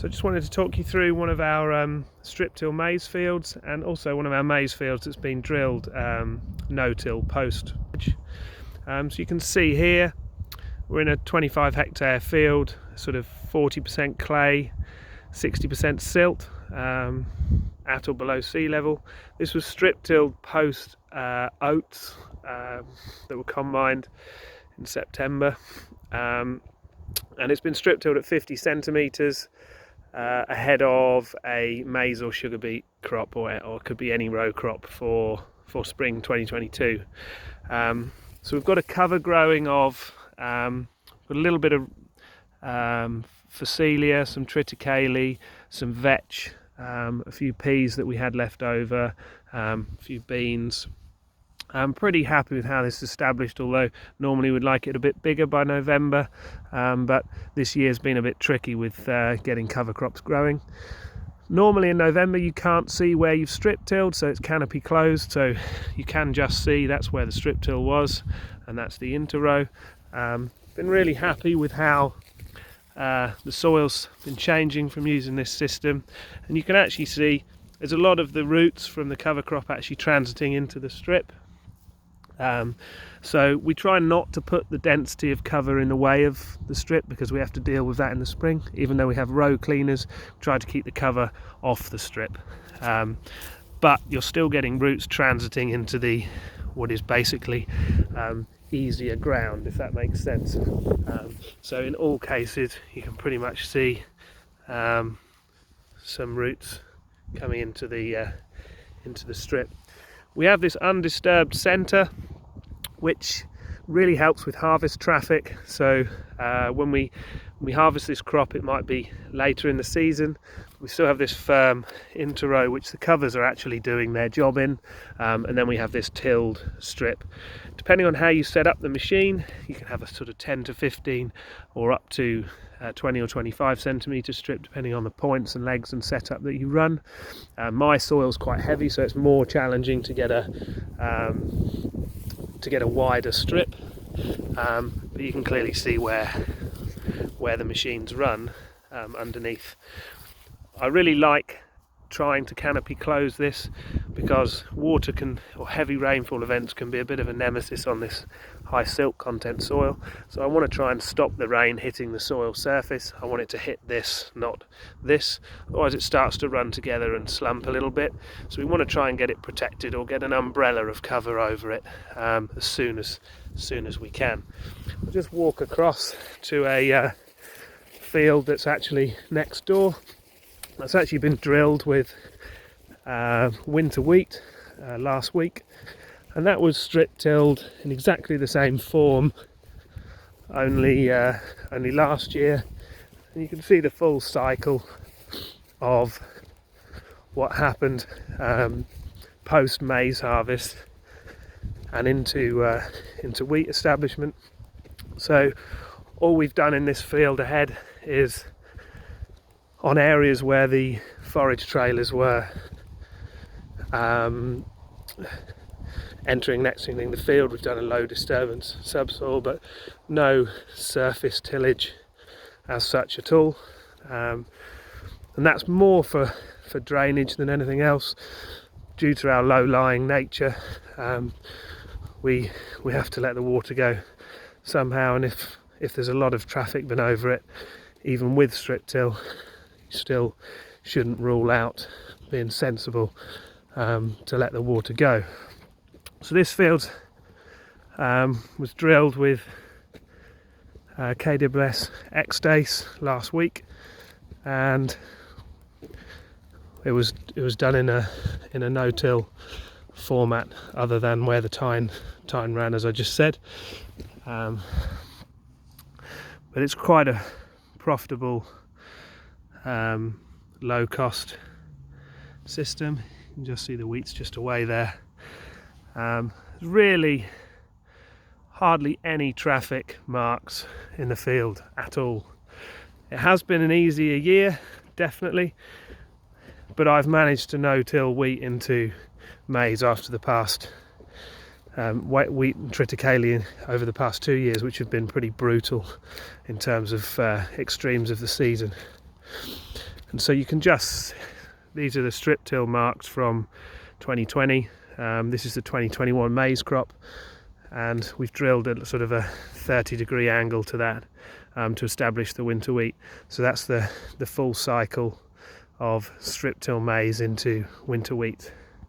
So I just wanted to talk you through one of our strip-till maize fields, and also one of our maize fields that's been drilled no-till post. So you can see here we're in a 25 hectare field, sort of 40% clay, 60% silt, at or below sea level. This was strip-tilled post oats that were combined in September, and it's been strip-tilled at 50 centimetres ahead of a maize or sugar beet crop, or it could be any row crop for spring 2022. So we've got a cover growing of a little bit of Phacelia, some Triticale, some vetch, a few peas that we had left over, a few beans. I'm pretty happy with how this is established, although normally we'd like it a bit bigger by November, but this year's been a bit tricky with getting cover crops growing. Normally in November you can't see where you've strip tilled, so it's canopy closed, so you can just see that's where the strip till was, and that's the interrow. Been really happy with how the soil's been changing from using this system, and you can actually see there's a lot of the roots from the cover crop actually transiting into the strip. So we try not to put the density of cover in the way of the strip, because we have to deal with that in the spring. Even though we have row cleaners, we try to keep the cover off the strip, but you're still getting roots transiting into the what is basically easier ground, if that makes sense. So in all cases you can pretty much see some roots coming into the strip. We have this undisturbed centre, which really helps with harvest traffic. So when we harvest this crop, it might be later in the season, we still have this firm interrow which the covers are actually doing their job in, and then we have this tilled strip. Depending on how you set up the machine, you can have a sort of 10 to 15 or up to 20 or 25 centimetre strip, depending on the points and legs and setup that you run. My soil's quite heavy, so it's more challenging to get a wider strip, but you can clearly see where the machines run underneath. I really like trying to canopy close this, because water or heavy rainfall events can be a bit of a nemesis on this high silt content soil. So I want to try and stop the rain hitting the soil surface. I want it to hit this, not this, otherwise it starts to run together and slump a little bit. So we want to try and get it protected, or get an umbrella of cover over it as soon as we can. We'll just walk across to a field that's actually next door. That's actually been drilled with winter wheat last week, and that was strip tilled in exactly the same form, only last year. And you can see the full cycle of what happened post maize harvest and into wheat establishment. So all we've done in this field ahead is, on areas where the forage trailers were entering next to the field, we've done a low disturbance subsoil, but no surface tillage as such at all, and that's more for drainage than anything else. Due to our low-lying nature, we have to let the water go somehow, and if there's a lot of traffic been over it, even with strip till, still shouldn't rule out being sensible to let the water go. So this field was drilled with KWS X-Dace last week, and it was done in a no-till format, other than where the tine ran, as I just said, but it's quite a profitable low cost system. You can just see the wheat's just away there. Really hardly any traffic marks in the field at all. It has been an easier year, definitely, but I've managed to no-till wheat into maize after the past wheat and triticale over the past 2 years, which have been pretty brutal in terms of extremes of the season. And so you can just, these are the strip till marks from 2020. This is the 2021 maize crop, and we've drilled a sort of a 30-degree angle to that to establish the winter wheat. So that's the full cycle of strip till maize into winter wheat.